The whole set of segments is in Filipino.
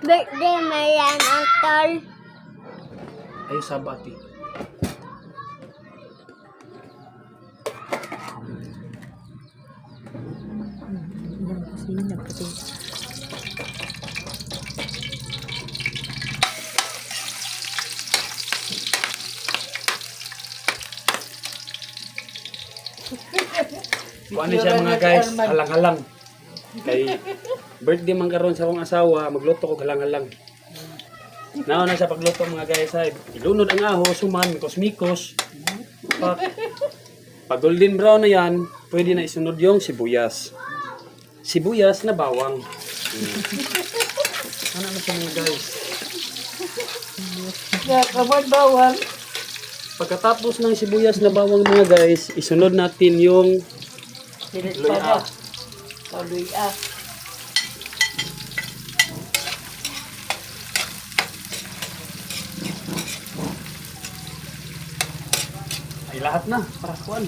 Birthday mo yan, Uncle. Ay, sabati. Kung ano siya mga guys, halang-halang. Kay birthday man karon sa akong asawa, magluto ko halang-halang. Nauna sa pagluto mga guys ay ilunod ang aho, suman, mikos-mikos. Pag golden brown na yan, pwede na isunod yung sibuyas. Sibuyas na bawang. Ano na siya mga guys? Kamay bawang. Pagkatapos ng sibuyas na bawang mga guys, isunod natin yung luya. Luya. Ay lahat na, para kuan.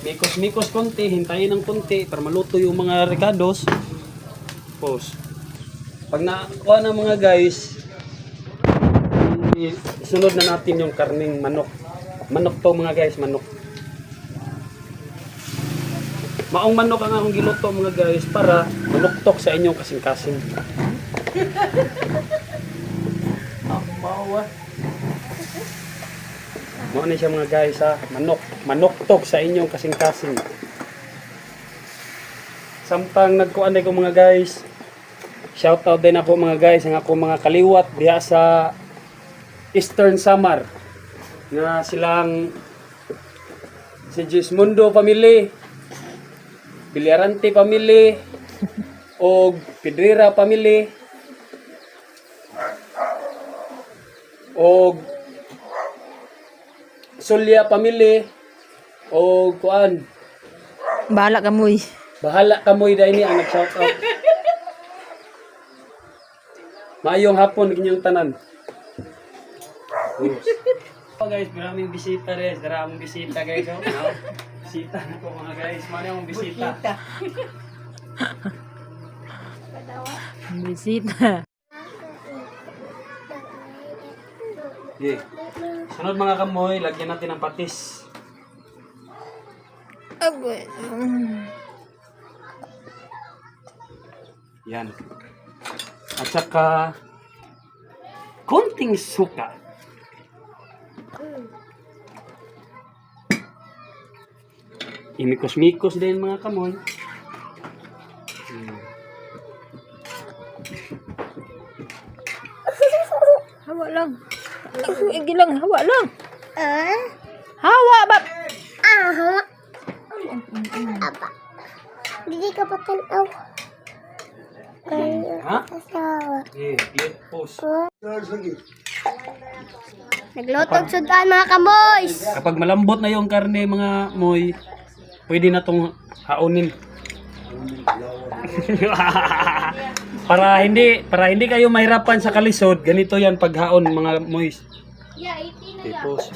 Mikos-mikos konti, hintayin ng konti para maluto yung mga ricados. Pause. Pag nakuha na mga guys, isunod na natin yung karning manok. Manok to mga guys, manok. Maong manok ang akong giluto mga guys para manuktok sa inyong kasing-kasing. Ang bawa. Mo na siya mga guys ha, manuktok sa inyong kasing-kasing. Samtang nagkuan ko mga guys, shoutout din ako mga guys, ang ako mga kaliwat diha sa Eastern Samar na silang si Gismundo family, Biliarante family, o Pedrera family, o Solya family, o kuan. Bahala kamoy. Bahala kamoy dahil ni ang nag-shoutout. Maayong hapon kinyang tanan. Oh guys, maraming bisita rin. Maraming bisita guys. Oh. No? Bisita na po mga guys. Maraming bisita. Bisita. Okay. Sunod mga kamoy, lagyan natin ng patis. Yan. At saka konting suka. Imikos-mikos din mga kamoy. Hawa lang. Igi lang, hawa lang. Ah? Hawa ba? Ah, apa? Hindi ka pa tanaw. Ha? Asawa. Eh, clear post. Naglotog sudan mga kamoys. Kapag malambot na yung karne mga moy, pwede na tong haunin. para hindi kayo mahirapan sa kalisod, ganito yan paghaon mga moy. Yeah, 18 na Tapos